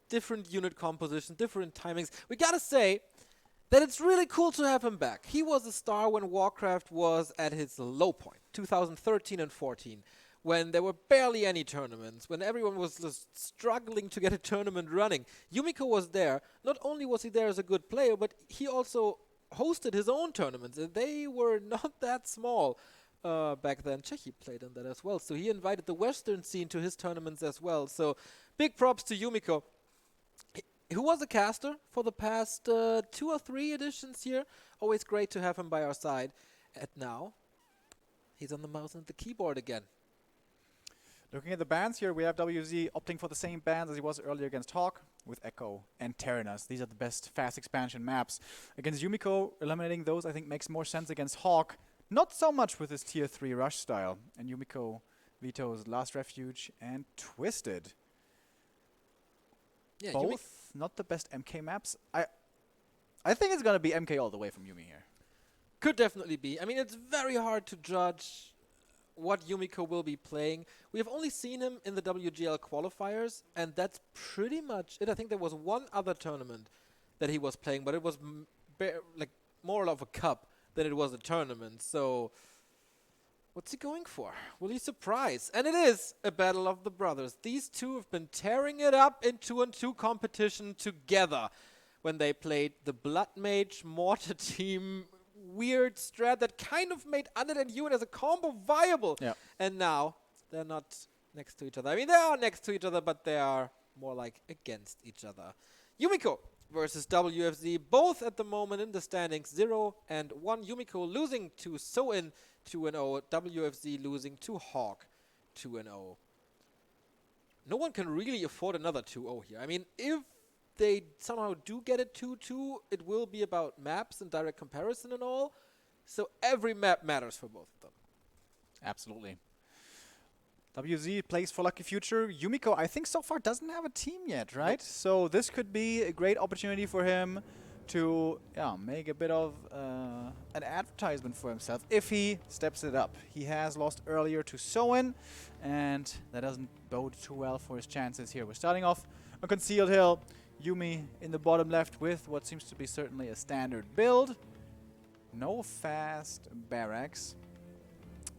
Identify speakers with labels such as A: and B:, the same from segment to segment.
A: different unit composition, different timings. We gotta say that it's really cool to have him back. He was a star when Warcraft was at its low point, 2013 and 14, when there were barely any tournaments, when everyone was just struggling to get a tournament running. Yumiko was there. Not only was he there as a good player, but he also hosted his own tournaments, and they were not that small back then. Czechi played in that as well, so he invited the Western scene to his tournaments as well. So big props to Yumiko, who was a caster for the past 2 or 3 editions here. Always great to have him by our side. And now, he's on the mouse and the keyboard again.
B: Looking at the bans here, we have WZ opting for the same bans as he was earlier against Hawk, with Echo and Terranas. These are the best fast expansion maps. Against Yumiko, eliminating those I think makes more sense against Hawk. Not so much with his tier 3 rush style. And Yumiko vetoes Last Refuge and Twisted.
A: Yeah,
B: Both not the best MK maps. I think it's going to be MK all the way from Yumi here.
A: Could definitely be. I mean, it's very hard to judge what Yumiko will be playing. We have only seen him in the WGL qualifiers, and that's pretty much it. I think there was one other tournament that he was playing, but it was like more of a cup than it was a tournament. So what's he going for? Will he surprise? And it is a battle of the brothers. These two have been tearing it up in 2-on-2 competition together when they played the Blood Mage Mortar team weird strat that kind of made Undead and Human as a combo viable.
B: Yeah.
A: And now they're not next to each other. I mean, they are next to each other, but they are more like against each other. Yumiko versus WFZ, both at the moment in the standings 0 and 1. Yumiko losing to Soin 2-0, WFZ losing to Hawk 2-0. No one can really afford another 2-0 here. I mean, if they somehow do get it 2-2, it will be about maps and direct comparison and all. So every map matters for both of them.
B: Absolutely. WZ plays for Lucky Future. Yumiko, I think so far doesn't have a team yet, right?
A: Nope.
B: So this could be a great opportunity for him to make a bit of an advertisement for himself if he steps it up. He has lost earlier to Soin, and that doesn't bode too well for his chances here. We're starting off on Concealed Hill. Yumi in the bottom left with what seems to be certainly a standard build. No fast barracks,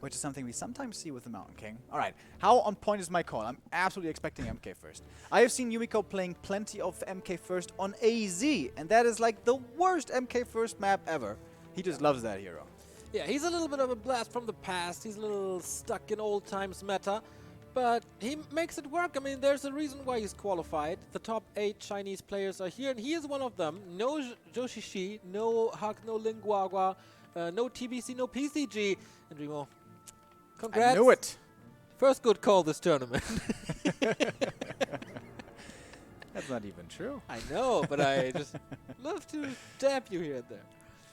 B: which is something we sometimes see with the Mountain King. All right, how on point is my call? I'm absolutely expecting MK first. I have seen Yumiko playing plenty of MK first on AZ, and that is like the worst MK first map ever. He just loves that hero.
A: Yeah, he's a little bit of a blast from the past. He's a little stuck in old times meta, but he makes it work. I mean, there's a reason why he's qualified. The top 8 Chinese players are here, and he is one of them. No Joshishi, no Hak, no Linguagua, no TBC, no PCG. And Remo, congrats.
B: I knew it.
A: First good call this tournament.
B: That's not even true.
A: I know, but I just love to dab you here and there.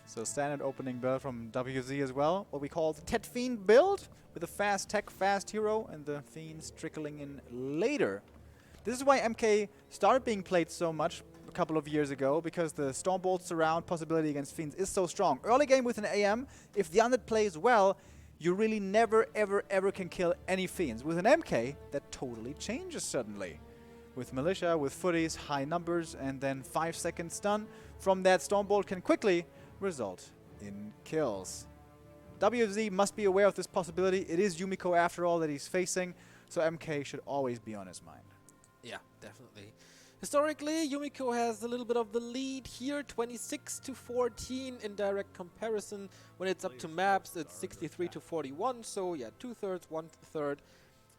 B: So standard opening build from WZ as well. What we call the Tet Fiend build with a fast tech, fast hero, and the Fiends trickling in later. This is why MK started being played so much a couple of years ago, because the Stormbolt surround possibility against Fiends is so strong. Early game with an AM, if the Undead plays well, you really never, ever, ever can kill any Fiends. With an MK, that totally changes suddenly. With Militia, with Footies, high numbers, and then 5-second stun from that Stormbolt can quickly result in kills. WFZ must be aware of this possibility. It is Yumiko after all that he's facing, so MK should always be on his mind.
A: Yeah, definitely. Historically, Yumiko has a little bit of the lead here, 26-14 in direct comparison. When it's up to maps, it's 63-41, so yeah, 2/3, 1/3.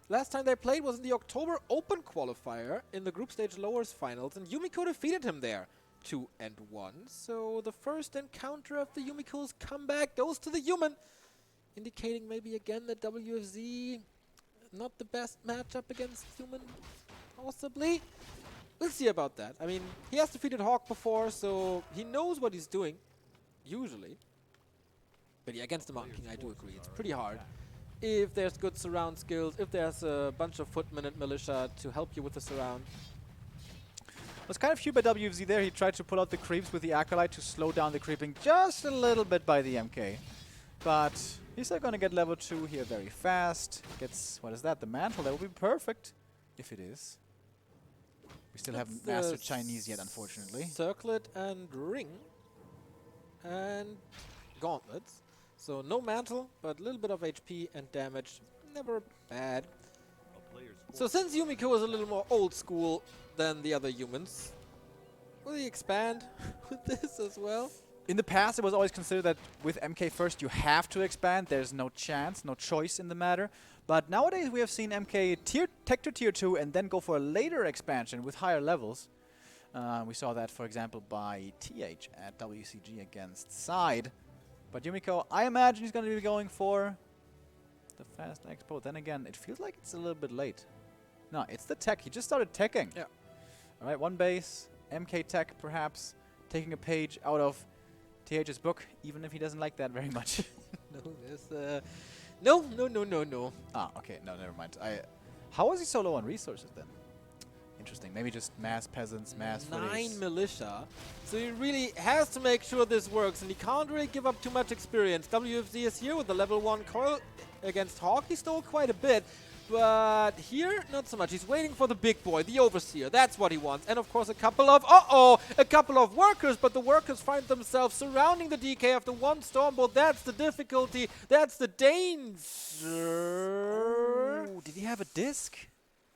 A: Last time they played was in the October Open qualifier in the group stage lowers finals, and Yumiko defeated him there, 2-1. So the first encounter of the Yumiko's comeback goes to the human, indicating maybe again that WFZ not the best matchup against human, possibly. We'll see about that. I mean, he has defeated Hawk before, so he knows what he's doing, usually. But yeah, against the Mountain King, I do agree. It's pretty hard. If there's good surround skills, if there's a bunch of footmen and militia to help you with the surround.
B: Was kind of cute by WFZ there. He tried to pull out the creeps with the Acolyte to slow down the creeping just a little bit by the MK. But he's still going to get level 2 here very fast. Gets, what is that, the Mantle? That would be perfect if it is. We still haven't mastered Chinese yet, unfortunately.
A: Circlet and ring. And gauntlets. So no mantle, but a little bit of HP and damage. Never bad. So since Yumiko is a little more old school than the other humans, will he expand with this as well?
B: In the past, it was always considered that with MK first, you have to expand. There's no chance, no choice in the matter. But nowadays, we have seen MK tech to tier 2 and then go for a later expansion with higher levels. We saw that, for example, by TH at WCG against Side. But Yumiko, I imagine he's going to be going for the fast expo. Then again, it feels like it's a little bit late. No, it's the tech. He just started teching.
A: Yeah.
B: All right, one base, MK tech perhaps, taking a page out of TH's book, even if he doesn't like that very much.
A: No.
B: Ah, okay, no, never mind. How was he so low on resources then? Interesting. Maybe just mass peasants, mass
A: 9 militia. So he really has to make sure this works, and he can't really give up too much experience. WFZ is here with the level 1 coil against Hawk. He stole quite a bit, but here, not so much. He's waiting for the big boy, the Overseer. That's what he wants. And of course, a couple of workers, but the workers find themselves surrounding the DK after one Stormbolt. That's the difficulty. That's the danger.
B: Oh, did he have a disc?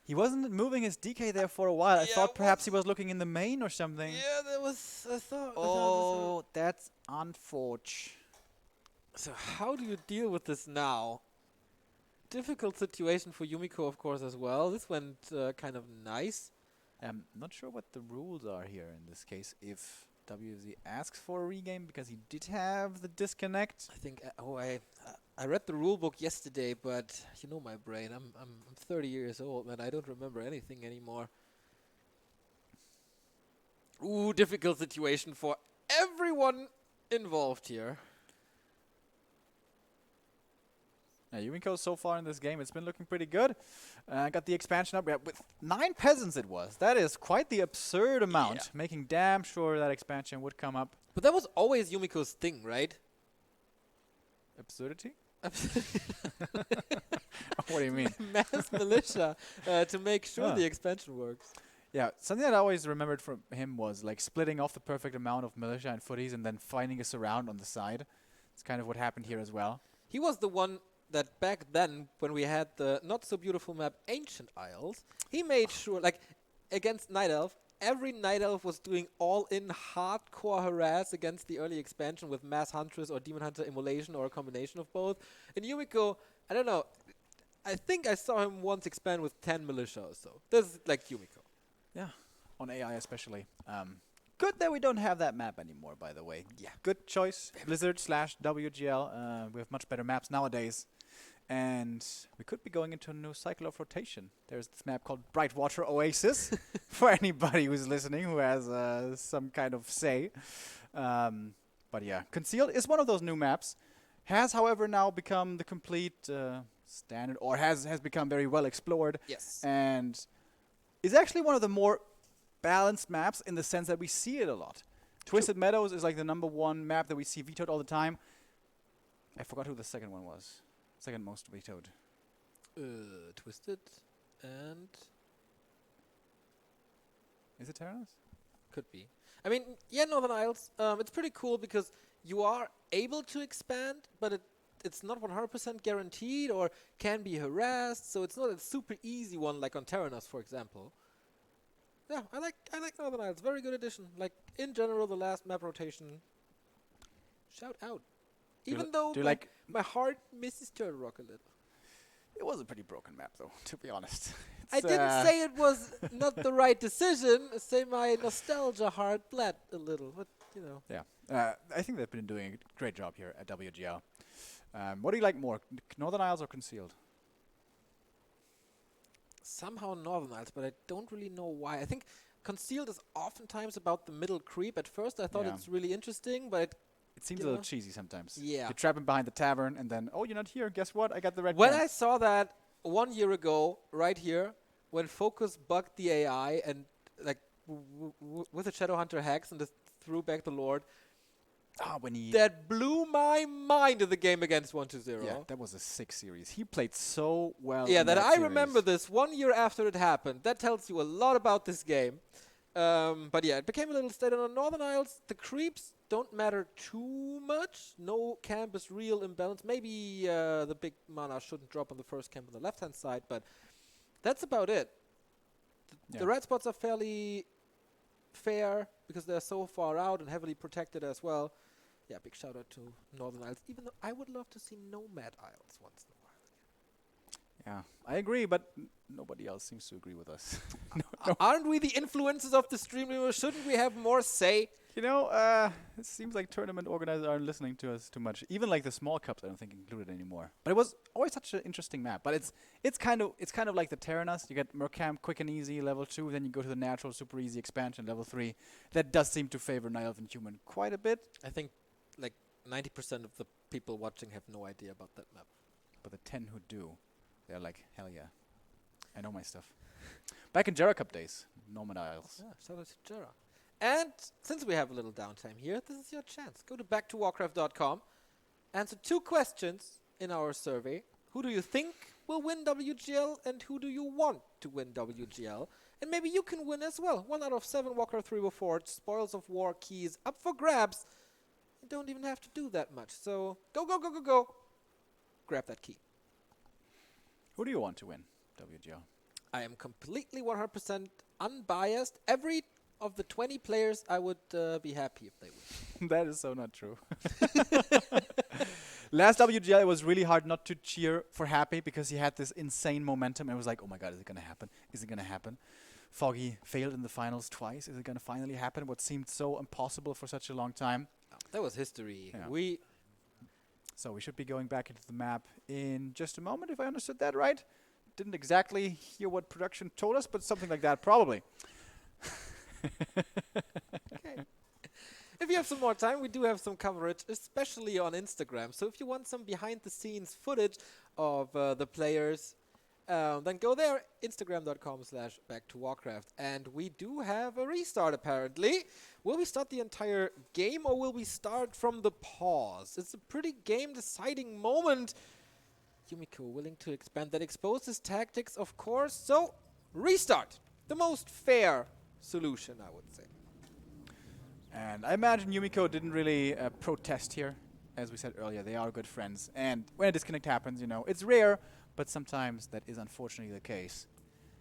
B: He wasn't moving his DK there for a while. I thought perhaps he was looking in the main or something.
A: Yeah, that was, I thought.
B: Oh, that's unfortunate.
A: So how do you deal with this now? Difficult situation for Yumiko, of course, as well. This went kind of nice.
B: I'm not sure what the rules are here in this case. If WZ asks for a regame because he did have the disconnect.
A: I think. I read the rule book yesterday, but you know my brain. I'm 30 years old, man. I don't remember anything anymore. Ooh, difficult situation for everyone involved here.
B: Yumiko so far in this game, it's been looking pretty good. Got the expansion up with 9 peasants it was. That is quite the absurd amount, making damn sure that expansion would come up.
A: But that was always Yumiko's thing, right?
B: Absurdity? What do you mean?
A: Mass militia to make sure the expansion works.
B: Yeah, something that I always remembered from him was like splitting off the perfect amount of militia and footies and then finding a surround on the side. It's kind of what happened here as well.
A: He was the one that back then, when we had the not so beautiful map Ancient Isles, he made sure, like against Night Elf, every Night Elf was doing all-in hardcore harass against the early expansion with Mass Huntress or Demon Hunter Immolation or a combination of both. In Yumiko, I don't know, I think I saw him once expand with 10 militia or so. This is like Yumiko.
B: Yeah, on AI especially. Good that we don't have that map anymore, by the way.
A: Yeah.
B: Good choice. Blizzard / WGL. We have much better maps nowadays. And we could be going into a new cycle of rotation. There's this map called Brightwater Oasis for anybody who's listening who has some kind of say. But yeah, Concealed is one of those new maps. Has, however, now become the complete standard, or has become very well explored.
A: Yes.
B: And is actually one of the more balanced maps in the sense that we see it a lot. Twisted Meadows is like the #1 map that we see vetoed all the time. I forgot who the second one was. Second most vetoed.
A: Twisted and...
B: Is it Terranos?
A: Could be. I mean, yeah, Northern Isles, it's pretty cool because you are able to expand, but it's not 100% guaranteed or can be harassed, so it's not a super easy one like on Terranos, for example. Yeah, I like Northern Isles. Very good addition. Like, in general, the last map rotation, shout out. Even though my heart misses Turtle Rock a little.
B: It was a pretty broken map, though, to be honest.
A: I didn't say it was not the right decision. Say my nostalgia heart bled a little, but, you know.
B: Yeah. I think they've been doing a great job here at WGL. What do you like more, Northern Isles or Concealed?
A: Somehow Northern Isles, but I don't really know why. I think Concealed is oftentimes about the middle creep. At first I thought it's really interesting, but
B: it seems a little cheesy sometimes.
A: Yeah.
B: You trap him behind the tavern and then, oh, you're not here. Guess what? I got the red
A: When
B: pen.
A: I saw that 1 year ago, right here, when Focus bugged the AI and like with the Shadowhunter hacks and just threw back the Lord,
B: when he...
A: That blew my mind in the game against 1-0.
B: Yeah, that was a sick series. He played so well.
A: Yeah,
B: in
A: that I
B: series.
A: remember this 1 year after it happened. That tells you a lot about this game. But yeah, it became a little state on the Northern Isles. The creeps don't matter too much. No camp is real imbalance. Maybe the big mana shouldn't drop on the first camp on the left-hand side, but that's about it. The red spots are fairly fair because they're so far out and heavily protected as well. Yeah, big shout out to Northern Isles, even though I would love to see Nomad Isles once in a while.
B: Yeah, I agree, but nobody else seems to agree with us.
A: Aren't we the influencers of the stream? Shouldn't we have more say?
B: You know, it seems like tournament organizers aren't listening to us too much. Even like the small cups, I don't think included anymore. But it was always such an interesting map. But it's kind of like the Terranas. You get Mercamp, quick and easy, level 2. Then you go to the natural, super easy expansion, level 3. That does seem to favor Night Elf and Human quite a bit.
A: I think like 90% of the people watching have no idea about that map.
B: But the 10 who do, they're like, hell yeah, I know my stuff. Back in Jera Cup days, Nomad Isles.
A: Yeah, shout out to Jera. And since we have a little downtime here, this is your chance. Go to backtowarcraft.com, answer 2 questions in our survey. Who do you think will win WGL and who do you want to win WGL? And maybe you can win as well. 1 out of 7 Warcraft 3 Reforged, Spoils of War keys up for grabs. You don't even have to do that much. So go, go, go, go, go. Grab that key.
B: Who do you want to win WGL?
A: I am completely 100% unbiased. Every of the 20 players, I would be happy if they win.
B: That is so not true. Last WGL, it was really hard not to cheer for Happy because he had this insane momentum. It was like, oh my god, is it going to happen? Is it going to happen? Foggy failed in the finals twice. Is it going to finally happen? What seemed so impossible for such a long time.
A: That was history.
B: Yeah. So we should be going back into the map in just a moment, if I understood that right. Didn't exactly hear what production told us, but something like that, probably.
A: Okay. If you have some more time, we do have some coverage, especially on Instagram. So if you want some behind-the-scenes footage of the players, then go there, instagram.com/backtowarcraft. And we do have a restart, apparently. Will we start the entire game, or will we start from the pause? It's a pretty game-deciding moment. Yumiko willing to expand. That exposes tactics, of course. So, restart. The most fair solution, I would say.
B: And I imagine Yumiko didn't really protest here. As we said earlier, they are good friends. And when a disconnect happens, you know, it's rare, but sometimes that is unfortunately the case.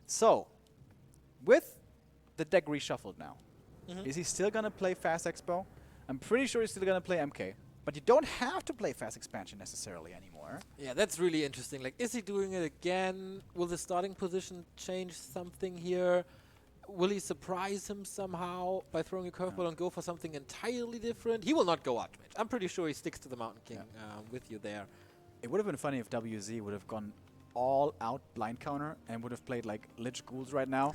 B: So, with the deck reshuffled now, is he still going to play Fast Expo? I'm pretty sure he's still going to play MK. But you don't have to play Fast Expansion necessarily anymore.
A: Yeah, that's really interesting. Like, is he doing it again? Will the starting position change something here? Will he surprise him somehow by throwing a curveball and go for something entirely different? He will not go Archmage. I'm pretty sure he sticks to the Mountain King with you there.
B: It would have been funny if WZ would have gone all out blind counter and would have played like Lich Ghouls right now.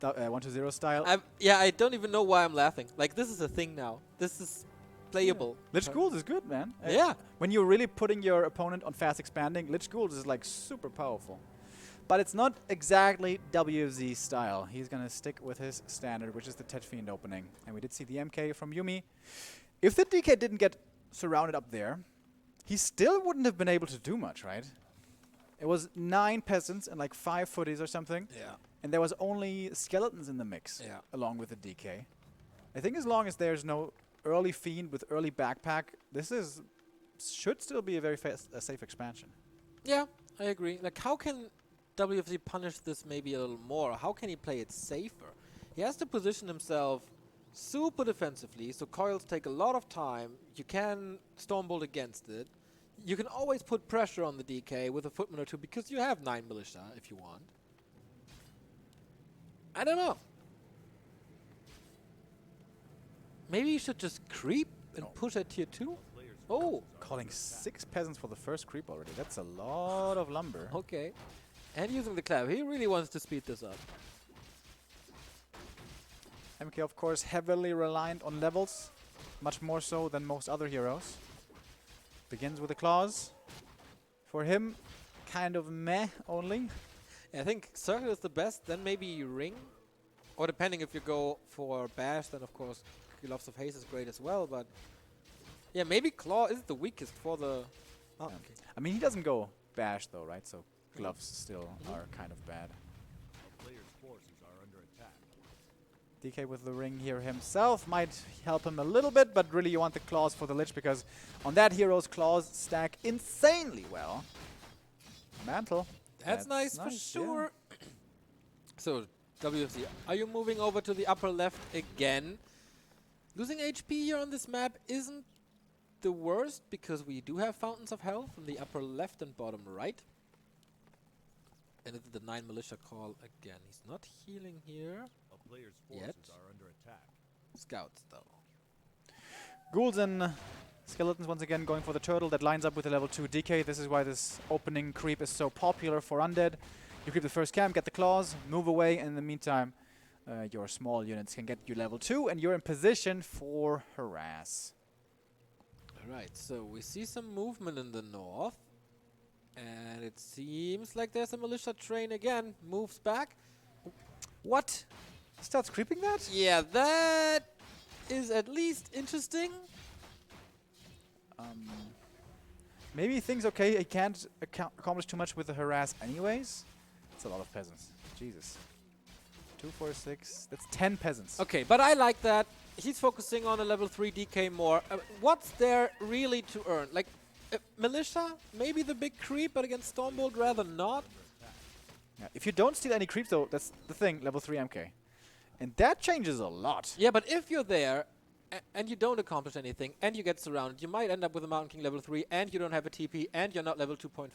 B: 1-0 style.
A: I don't even know why I'm laughing. Like, this is a thing now. This is playable.
B: Yeah. Lich Ghouls is good, man.
A: Yeah.
B: When you're really putting your opponent on fast expanding, Lich Ghouls is like super powerful. But it's not exactly WFZ style. He's going to stick with his standard, which is the Tet Fiend opening. And we did see the MK from Yumi. If the DK didn't get surrounded up there, he still wouldn't have been able to do much, right? It was 9 peasants and like 5 footies or something.
A: Yeah.
B: And there was only skeletons in the mix, along with the DK. I think as long as there's no early Fiend with early backpack, this should still be a very safe expansion.
A: Yeah, I agree. Like, how can WFZ punish this maybe a little more? How can he play it safer? He has to position himself super defensively, so coils take a lot of time. You can Stormbolt against it. You can always put pressure on the DK with a footman or 2 because you have 9 militia if you want. I don't know. Maybe you should just creep and push at tier 2? Oh!
B: Calling 6 peasants for the first creep already. That's a lot of lumber.
A: Okay. And using the clap. He really wants to speed this up.
B: MK, of course, heavily reliant on levels. Much more so than most other heroes. Begins with a claws. For him, kind of meh only.
A: I think Circle is the best, then maybe Ring. Or depending if you go for Bash, then of course Gloves of Haste is great as well, but Yeah, maybe Claw is the weakest for the... Oh,
B: Yeah.
A: okay.
B: I mean, he doesn't go bash though, right? So gloves still are kind of bad. DK with the ring here himself might help him a little bit, but really you want the claws for the Lich because on that hero's claws stack insanely well. Mantle.
A: That's nice for
B: yeah.
A: sure. So, WFZ, are you moving over to the upper left again? Losing HP here on this map isn't the worst because we do have Fountains of Health in the upper left and bottom right. And it's the 9 Militia call again. He's not healing here. Yet. Scouts though.
B: Ghouls and skeletons once again going for the turtle that lines up with the level 2 DK. This is why this opening creep is so popular for undead. You creep the first camp, get the claws, move away, and in the meantime your small units can get you level 2 and you're in position for harass.
A: Alright, so we see some movement in the north. And it seems like there's a militia train again. Moves back.
B: What? Starts creeping that?
A: Yeah, that is at least interesting.
B: Maybe he thinks, okay, he can't accomplish too much with the harass anyways. That's a lot of peasants. Jesus. 2, 4, 6. That's 10 peasants.
A: Okay, but I like that. He's focusing on a level 3 DK more. What's there really to earn? Like, militia, maybe the big creep, but against Stormbolt rather not.
B: Yeah, if you don't steal any creeps though, that's the thing, level 3 MK. And that changes a lot.
A: Yeah, but if you're there and you don't accomplish anything and you get surrounded, you might end up with a Mountain King level 3 and you don't have a TP and you're not level 2.5.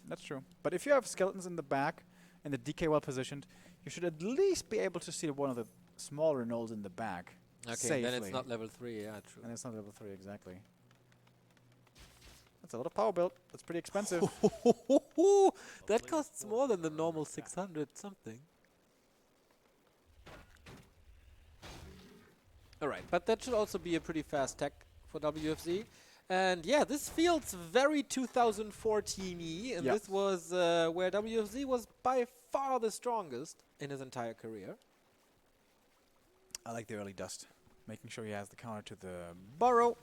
B: That's true. But if you have skeletons in the back and the DK well positioned, you should at least be able to see one of the smaller gnolls in the back.
A: Okay,
B: safely.
A: then it's not level 3, yeah, true.
B: And it's not level 3, exactly. That's a lot of power build. That's pretty expensive.
A: That costs more than the normal 600 something. Alright, but that should also be a pretty fast tech for WFZ. And yeah, this feels very 2014-y, and this was where WFZ was by far the strongest in his entire career.
B: I like the early dust. Making sure he has the counter to the burrow.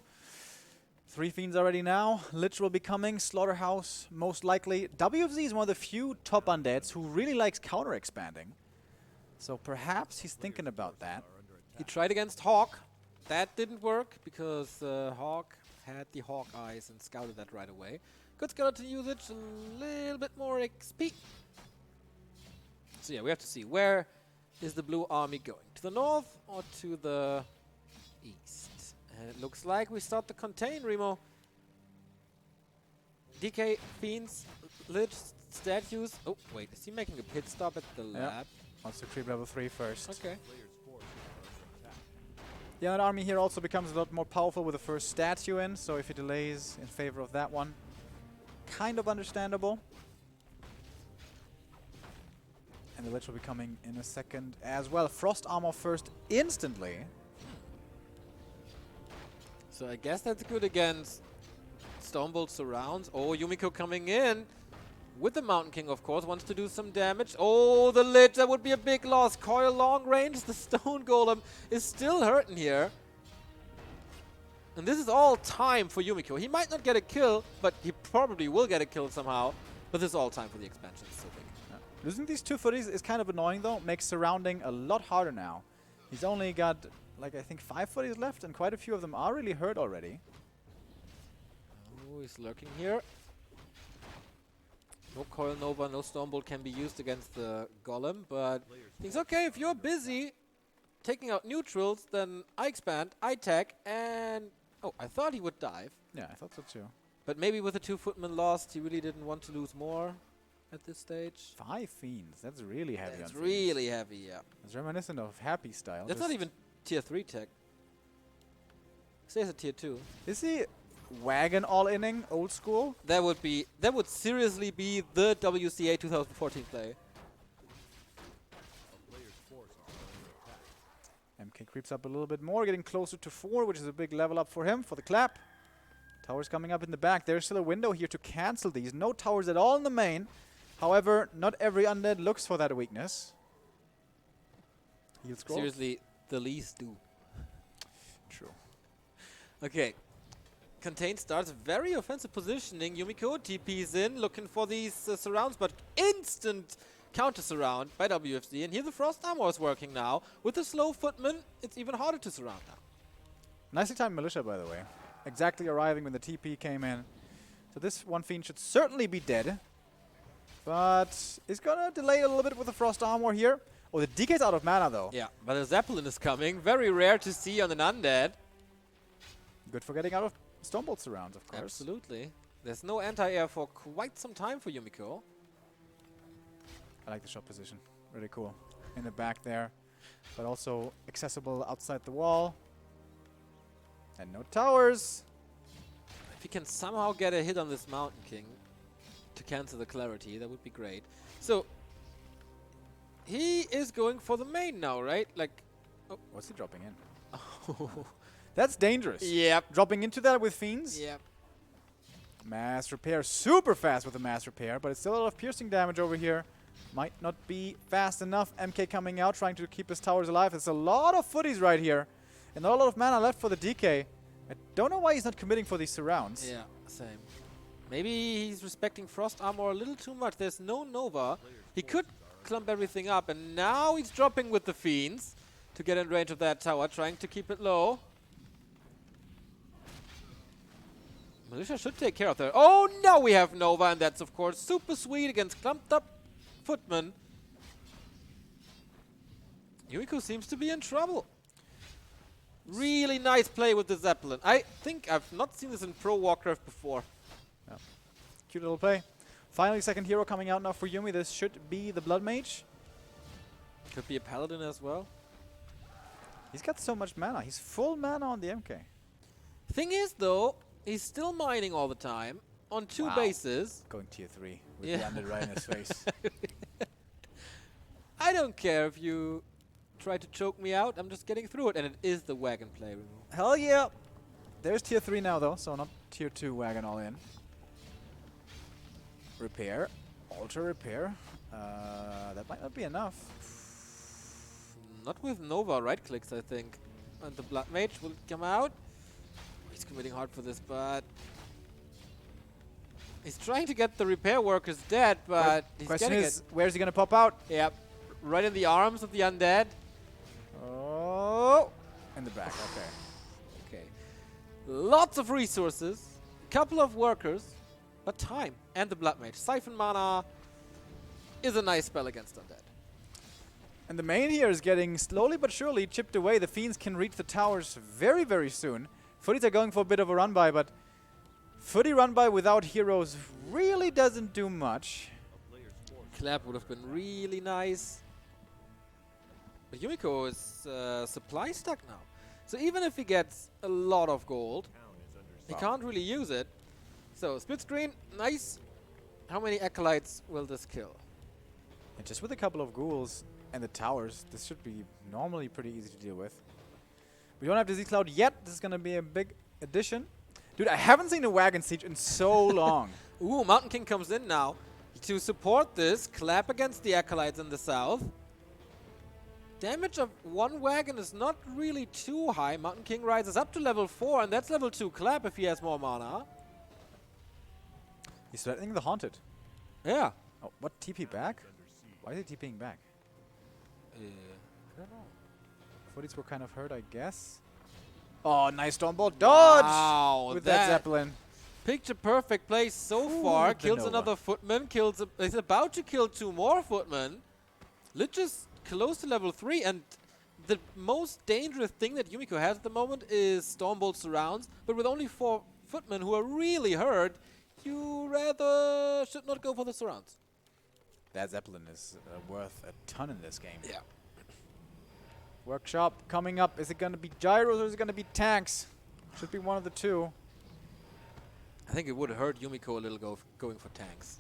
B: 3 fiends already now. Lich will be coming. Slaughterhouse, most likely. WFZ is one of the few top undeads who really likes counter expanding. So perhaps he's thinking about that.
A: He tried against Hawk. That didn't work because Hawk had the Hawk eyes and scouted that right away. Good skeleton usage, a little bit more XP. So yeah, we have to see where is the blue army going? To the north or to the east? And it looks like we start to contain, Remo. DK, Fiends, Lich, statues. Oh, wait, is he making a pit stop at the lab?
B: Wants to creep level 3 first.
A: Okay.
B: The undead army here also becomes a lot more powerful with the first statue in, so if he delays in favor of that one, kind of understandable. And the Lich will be coming in a second as well. Frost armor first instantly.
A: So I guess that's good against Stormbolt surrounds. Oh, Yumiko coming in with the Mountain King, of course, wants to do some damage. Oh, the Lich, that would be a big loss. Coil long range, the Stone Golem is still hurting here. And this is all time for Yumiko. He might not get a kill, but he probably will get a kill somehow. But this is all time for the expansion. It's so big.
B: Yeah. Losing these 2 footies is kind of annoying though. Makes surrounding a lot harder now. He's only got, like, I think 5 footies left, and quite a few of them are really hurt already.
A: Oh, he's lurking here. No Coil Nova, no Stormbolt can be used against the Golem, but he's okay. If you're busy taking out neutrals, then I expand, I tech, and... Oh, I thought he would dive.
B: Yeah, I thought so too.
A: But maybe with the 2 footmen lost, he really didn't want to lose more at this stage.
B: 5 fiends, that's really heavy.
A: That's
B: on
A: really
B: fiends.
A: heavy, yeah.
B: It's reminiscent of Happy style.
A: That's not even tier 3 tech. Says a tier 2.
B: Is he wagon all-inning, old school?
A: That would seriously be the WCA 2014 play.
B: MK creeps up a little bit more, getting closer to 4, which is a big level up for him, for the clap. Towers coming up in the back. There's still a window here to cancel these. No towers at all in the main. However, not every undead looks for that weakness. Heal scroll.
A: Seriously, the least do.
B: True.
A: Okay. Contain starts very offensive positioning. Yumiko TP's in, looking for these surrounds, but instant counter surround by WFZ. And here the Frost Armor is working now. With the slow footman, it's even harder to surround now.
B: Nicely timed militia, by the way. Exactly arriving when the TP came in. So this one fiend should certainly be dead. But it's gonna delay a little bit with the Frost Armor here. Oh, the DK's out of mana though.
A: Yeah, but a Zeppelin is coming. Very rare to see on an undead.
B: Good for getting out of Stormbolt surrounds, of course.
A: Absolutely. There's no anti-air for quite some time for Yumiko.
B: I like the shot position. Really cool. In the back there. But also accessible outside the wall. And no towers.
A: If he can somehow get a hit on this Mountain King to cancel the clarity, that would be great. So, he is going for the main now, right? Like,
B: oh, what's he dropping in? That's dangerous.
A: Yep.
B: Dropping into that with fiends.
A: Yep.
B: Mass repair, super fast with the mass repair, but it's still a lot of piercing damage over here. Might not be fast enough. MK coming out, trying to keep his towers alive. There's a lot of footies right here, and not a lot of mana left for the DK. I don't know why he's not committing for these surrounds.
A: Yeah, same. Maybe he's respecting Frost Armor a little too much. There's no Nova. He could clump everything up, and now he's dropping with the fiends to get in range of that tower, trying to keep it low. Militia should take care of that. Oh, now we have Nova, and that's, of course, super sweet against clumped up footmen. Yumiko seems to be in trouble. Really nice play with the Zeppelin. I think I've not seen this in Pro Warcraft before.
B: Yeah. Cute little play. Finally, second hero coming out now for Yumi. This should be the Blood Mage.
A: Could be a Paladin as well.
B: He's got so much mana. He's full mana on the MK.
A: Thing is, though, he's still mining all the time on two bases.
B: Going tier 3 with the undead right in his face.
A: I don't care if you try to choke me out. I'm just getting through it, and it is the wagon play removal.
B: Hell yeah! There's tier 3 now, though, so not tier 2 wagon all in. Repair. Ultra repair. That might not be enough.
A: Not with Nova right-clicks, I think. And the Blood Mage will come out. He's committing hard for this, but he's trying to get the repair workers dead, but he's
B: question
A: getting
B: is, where's he gonna pop out?
A: Yep, right in the arms of the undead.
B: Oh, in the back. Okay.
A: Okay, lots of resources, couple of workers, but time and the Blood Mage. Siphon mana is a nice spell against undead.
B: And the main here is getting slowly but surely chipped away. The fiends can reach the towers very, very soon. Footies are going for a bit of a run-by, but footy run-by without heroes really doesn't do much.
A: Clap would have been really nice. But Yumiko is supply stuck now. So even if he gets a lot of gold, he can't really use it. So split screen, nice. How many acolytes will this kill?
B: And just with a couple of ghouls and the towers, this should be normally pretty easy to deal with. We don't have Disease Cloud yet. This is going to be a big addition. Dude, I haven't seen a wagon siege in so long.
A: Ooh, Mountain King comes in now to support this. Clap against the acolytes in the south. Damage of one wagon is not really too high. Mountain King rises up to level 4, and that's level 2 Clap if he has more mana.
B: He's threatening the Haunted.
A: Yeah.
B: Oh, what? TP back? Why is he TPing back?
A: I don't know.
B: Footies were kind of hurt, I guess. Oh, nice Stormbolt dodge!
A: Wow,
B: with that Zeppelin.
A: Picture perfect play so far. Kills another footman. Kills. He's about to kill 2 more footmen. Lich is close to level 3, and the most dangerous thing that Yumiko has at the moment is Stormbolt surrounds. But with only 4 footmen who are really hurt, you rather should not go for the surrounds.
B: That Zeppelin is worth a ton in this game.
A: Yeah.
B: Workshop coming up. Is it going to be gyros or is it going to be tanks? Should be one of the two.
A: I think it would hurt Yumiko a little going for tanks.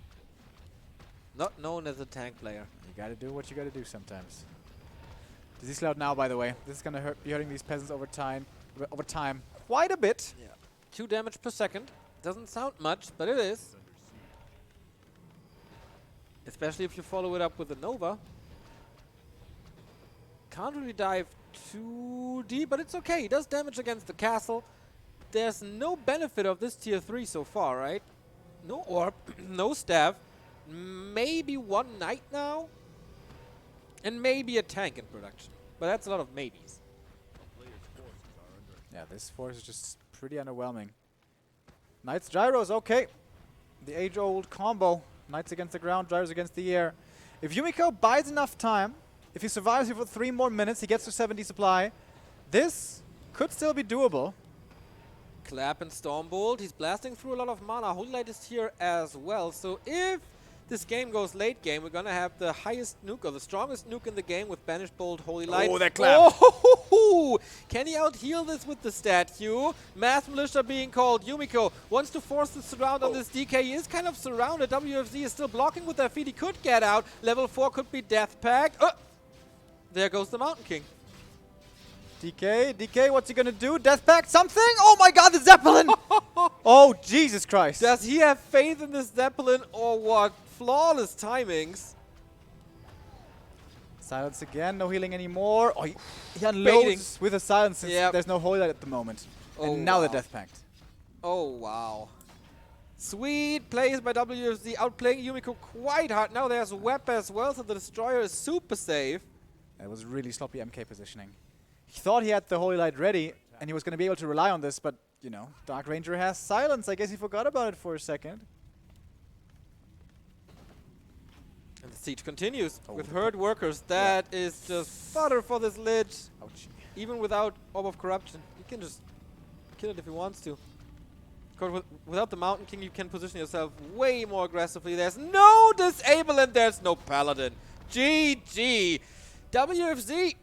A: Not known as a tank player.
B: You got to do what you got to do sometimes. Disease Cloud now, by the way. This is going to be hurting these peasants over time quite a bit.
A: Yeah. 2 damage per second. Doesn't sound much, but it is. Especially if you follow it up with a Nova. Can't really dive too deep, but it's okay. He does damage against the castle. there's no benefit of this tier 3 so far, right? No orb, no staff, maybe one knight now, and maybe a tank in production. But that's a lot of maybes.
B: Yeah, this force is just pretty underwhelming. Knights, gyros, okay. The age-old combo. Knights against the ground, gyros against the air. If Yumiko buys enough time, if he survives here for 3 more minutes, he gets to 70 supply. This could still be doable.
A: Clap and Stormbolt. He's blasting through a lot of mana. Holy Light is here as well. So if this game goes late game, we're gonna have the highest nuke or the strongest nuke in the game with Banished Bolt, Holy Light.
B: Oh, that clap.
A: Oh, can he out-heal this with the statue? Mass Militia being called. Yumiko wants to force the surround on this DK. He is kind of surrounded. WFZ is still blocking with their feet. He could get out. Level 4 could be Death Pact. There goes the Mountain King.
B: DK, what's he gonna do? Death Pact, something? Oh my god, the Zeppelin! Oh, Jesus Christ.
A: Does he have faith in this Zeppelin or what? Flawless timings.
B: Silence again, no healing anymore. Oh, he unloads with a silence since there's no Holy Light at the moment.
A: Oh,
B: and now the Death Pact.
A: Oh, wow. Sweet plays by WFZ, outplaying Yumiko quite hard. Now there's Web as well, so the Destroyer is super safe.
B: That was really sloppy MK positioning. He thought he had the Holy Light ready, and he was going to be able to rely on this, but, you know, Dark Ranger has silence. I guess he forgot about it for a second.
A: And the siege continues with herd workers. That is just fodder for this Lich.
B: Ouch.
A: Even without Orb of Corruption. He can just kill it if he wants to. Because without the Mountain King, you can position yourself way more aggressively. There's no disable and there's no Paladin. GG. WFZ